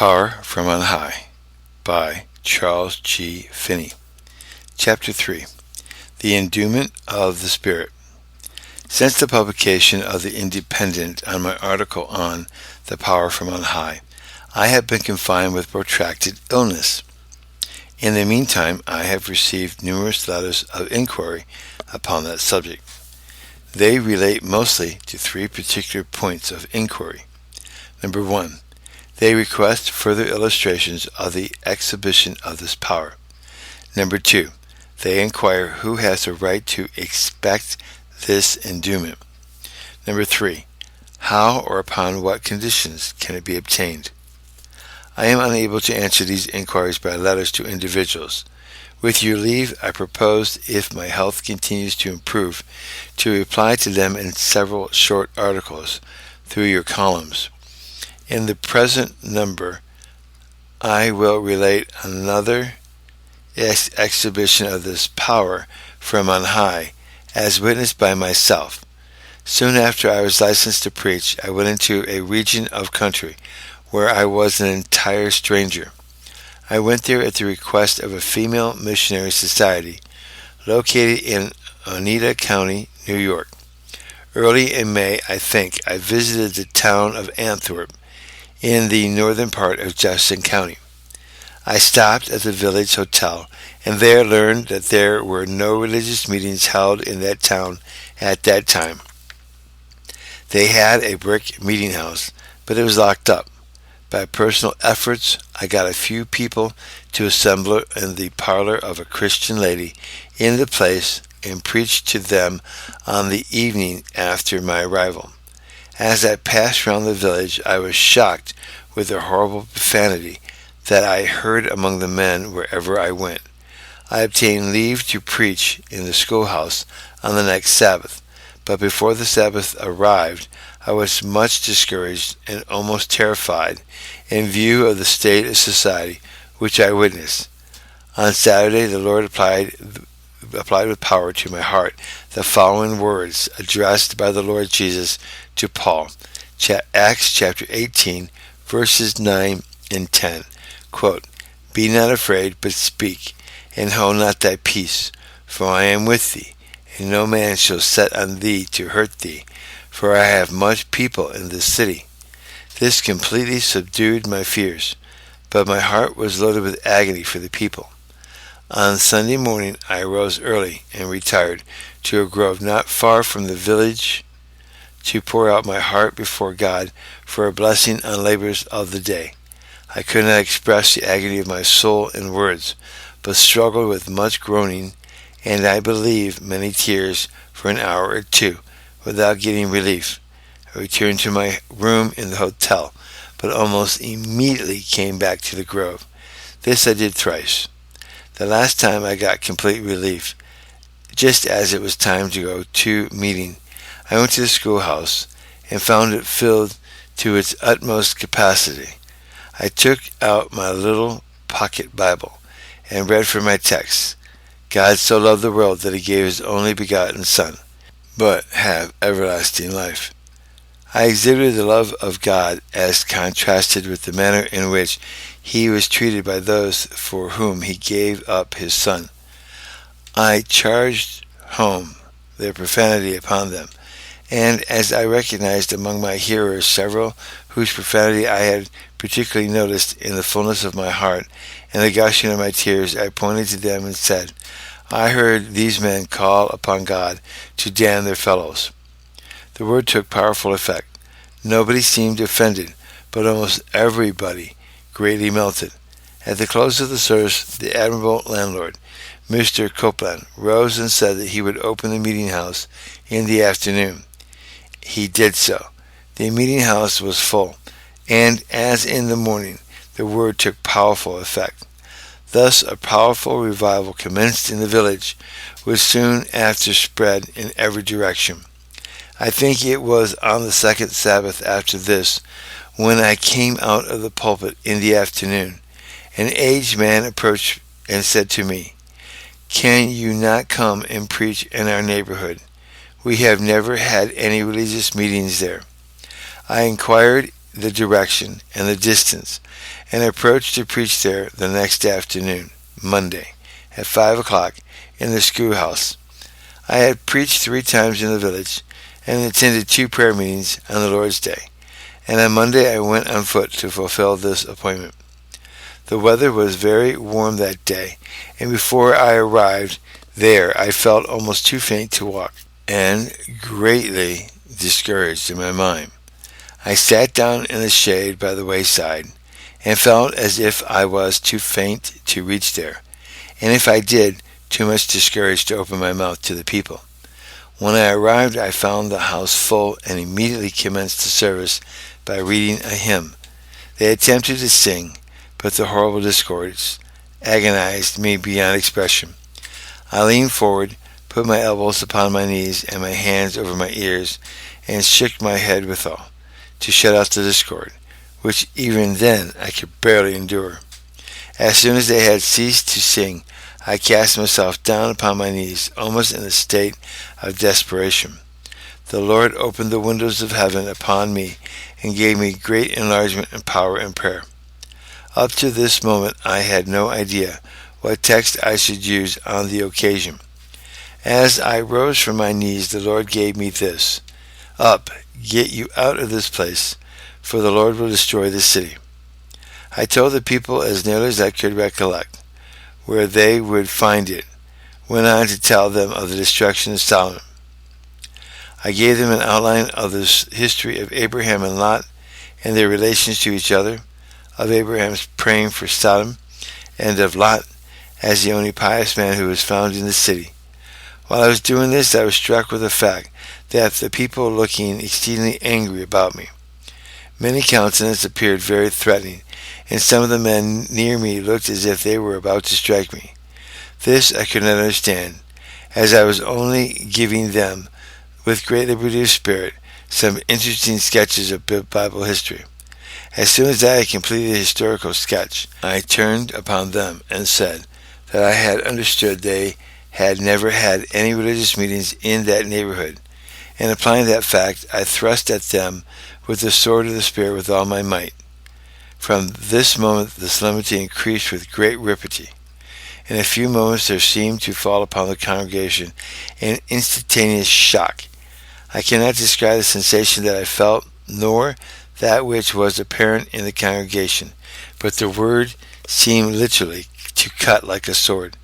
Power from on High by Charles G. Finney. Chapter 3. The Enduement of the Spirit. Since the publication of the Independent on my article on the Power from on High, I have been confined with protracted illness. In the meantime, I have received numerous letters of inquiry upon that subject. They relate mostly to three particular points of inquiry. Number 1. They request further illustrations of the exhibition of this power. Number 2. They inquire who has the right to expect this endowment. Number 3. How or upon what conditions can it be obtained? I am unable to answer these inquiries by letters to individuals. With your leave, I propose, if my health continues to improve, to reply to them in several short articles through your columns. In the present number, I will relate another exhibition of this power from on high, as witnessed by myself. Soon after I was licensed to preach, I went into a region of country where I was an entire stranger. I went there at the request of a female missionary society located in Oneida County, New York. Early in May, I visited the town of Antwerp in the northern part of Jefferson County. I stopped at the village hotel and there learned that there were no religious meetings held in that town at that time. They had a brick meeting house, but it was locked up. By personal efforts, I got a few people to assemble in the parlor of a Christian lady in the place and preached to them on the evening after my arrival. As I passed around the village, I was shocked with the horrible profanity that I heard among the men wherever I went. I obtained leave to preach in the schoolhouse on the next Sabbath, but before the Sabbath arrived, I was much discouraged and almost terrified in view of the state of society which I witnessed. On Saturday, the Lord applied with power to my heart the following words addressed by the Lord Jesus to Paul, Acts chapter 18, verses 9 and 10. Quote, "Be not afraid, but speak, and hold not thy peace, for I am with thee, and no man shall set on thee to hurt thee, for I have much people in this city." This completely subdued my fears, but my heart was loaded with agony for the people. On Sunday morning I arose early and retired to a grove not far from the village to pour out my heart before God for a blessing on labors of the day. I could not express the agony of my soul in words, but struggled with much groaning, and I believe many tears for an hour or two, without getting relief. I returned to my room in the hotel, but almost immediately came back to the grove. This I did thrice. The last time I got complete relief, just as it was time to go to meeting. I went to the schoolhouse and found it filled to its utmost capacity. I took out my little pocket Bible and read from my text, "God so loved the world that he gave his only begotten Son, but have everlasting life." I exhibited the love of God as contrasted with the manner in which he was treated by those for whom he gave up his Son. I charged home their profanity upon them, and as I recognized among my hearers several whose profanity I had particularly noticed in the fullness of my heart and the gushing of my tears, I pointed to them and said, "I heard these men call upon God to damn their fellows." The word took powerful effect. Nobody seemed offended, but almost everybody greatly melted. At the close of the service, the admirable landlord, Mr. Copeland, rose and said that he would open the meeting house in the afternoon. He did so. The meeting house was full, and as in the morning, the word took powerful effect. Thus a powerful revival commenced in the village, which soon after spread in every direction. I think it was on the second Sabbath after this, when I came out of the pulpit in the afternoon, an aged man approached and said to me, "Can you not come and preach in our neighborhood? We have never had any religious meetings there." I inquired the direction and the distance, and approached to preach there the next afternoon, Monday, at 5 o'clock in the schoolhouse. I had preached 3 times in the village, and attended 2 prayer meetings on the Lord's Day, and on Monday I went on foot to fulfill this appointment. The weather was very warm that day, and before I arrived there I felt almost too faint to walk, and greatly discouraged in my mind. I sat down in the shade by the wayside, and felt as if I was too faint to reach there, and if I did, too much discouraged to open my mouth to the people. When I arrived, I found the house full, and immediately commenced the service by reading a hymn. They attempted to sing, but the horrible discords agonized me beyond expression. I leaned forward, put my elbows upon my knees and my hands over my ears, and shook my head withal, to shut out the discord, which even then I could barely endure. As soon as they had ceased to sing, I cast myself down upon my knees, almost in a state of desperation. The Lord opened the windows of heaven upon me, and gave me great enlargement and power in prayer. Up to this moment I had no idea what text I should use on the occasion. As I rose from my knees, the Lord gave me this: "Up, get you out of this place, for the Lord will destroy the city." I told the people as nearly as I could recollect where they would find it, went on to tell them of the destruction of Solomon. I gave them an outline of the history of Abraham and Lot and their relations to each other, of Abraham's praying for Sodom, and of Lot as the only pious man who was found in the city. While I was doing this, I was struck with the fact that the people were looking exceedingly angry about me. Many countenances appeared very threatening, and some of the men near me looked as if they were about to strike me. This I could not understand, as I was only giving them, with great liberty of spirit, some interesting sketches of Bible history. As soon as I had completed the historical sketch, I turned upon them and said that I had understood they had never had any religious meetings in that neighborhood, and applying that fact, I thrust at them with the sword of the Spirit with all my might. From this moment the solemnity increased with great rapidity. In a few moments there seemed to fall upon the congregation an instantaneous shock. I cannot describe the sensation that I felt, nor that which was apparent in the congregation, but the word seemed literally to cut like a sword.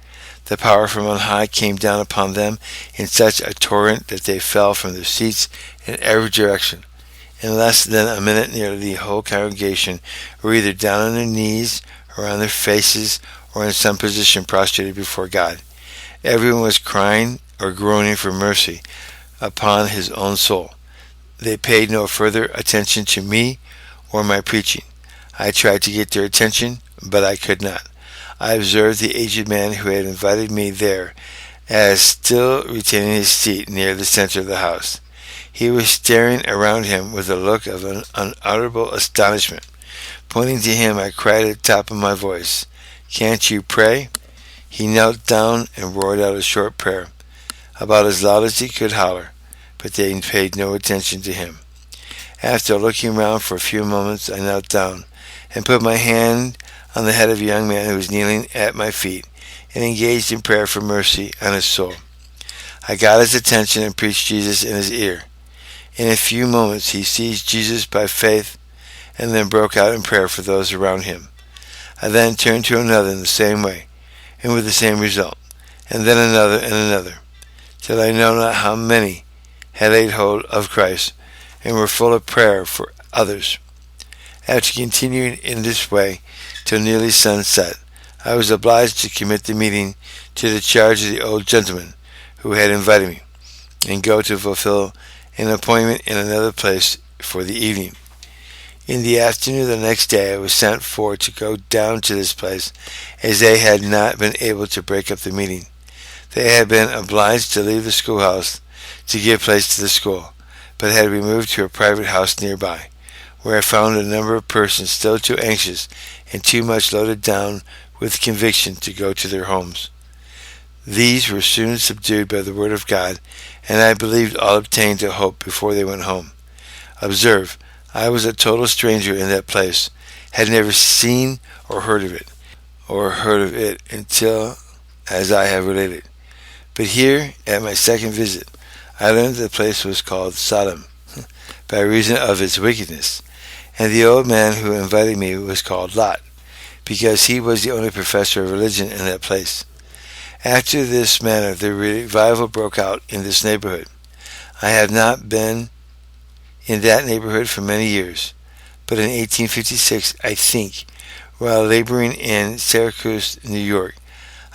The power from on high came down upon them in such a torrent that they fell from their seats in every direction. In less than a minute nearly the whole congregation were either down on their knees or on their faces or in some position prostrated before God. Everyone was crying or groaning for mercy upon his own soul. They paid no further attention to me or my preaching. I tried to get their attention, but I could not. I observed the aged man who had invited me there as still retaining his seat near the center of the house. He was staring around him with a look of unutterable astonishment. Pointing to him, I cried at the top of my voice, "Can't you pray?" He knelt down and roared out a short prayer, about as loud as he could holler, but they paid no attention to him. After looking round for a few moments, I knelt down and put my hand on the head of a young man who was kneeling at my feet and engaged in prayer for mercy on his soul. I got his attention and preached Jesus in his ear. In a few moments he seized Jesus by faith and then broke out in prayer for those around him. I then turned to another in the same way and with the same result, and then another and another, till I know not how many had laid hold of Christ and were full of prayer for others. After continuing in this way till nearly sunset, I was obliged to commit the meeting to the charge of the old gentleman who had invited me, and go to fulfill an appointment in another place for the evening. In the afternoon of the next day I was sent for to go down to this place, as they had not been able to break up the meeting. They had been obliged to leave the schoolhouse to give place to the school, but had removed to a private house nearby, where I found a number of persons still too anxious and too much loaded down with conviction to go to their homes. These were soon subdued by the word of God, and I believed all obtained to hope before they went home. Observe, I was a total stranger in that place, had never seen or heard of it until as I have related. But here, at my second visit, I learned that the place was called Sodom, by reason of its wickedness, and the old man who invited me was called Lot, because he was the only professor of religion in that place. After this manner, the revival broke out in this neighborhood. I have not been in that neighborhood for many years, but in 1856, I think, while laboring in Syracuse, New York,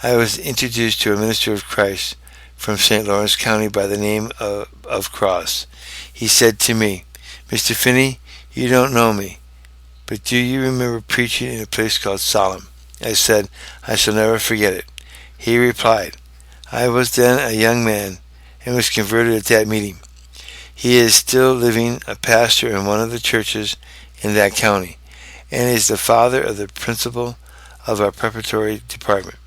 I was introduced to a minister of Christ from St. Lawrence County by the name of Cross. He said to me, "Mr. Finney, you don't know me, but do you remember preaching in a place called Sodom?" I said, "I shall never forget it." He replied, "I was then a young man and was converted at that meeting." He is still living, a pastor in one of the churches in that county, and is the father of the principal of our preparatory department.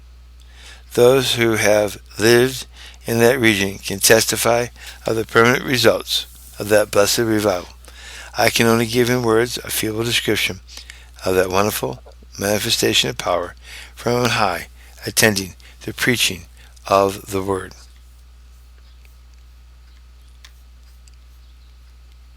Those who have lived in that region can testify of the permanent results of that blessed revival. I can only give in words a feeble description of that wonderful manifestation of power from on high, attending the preaching of the Word.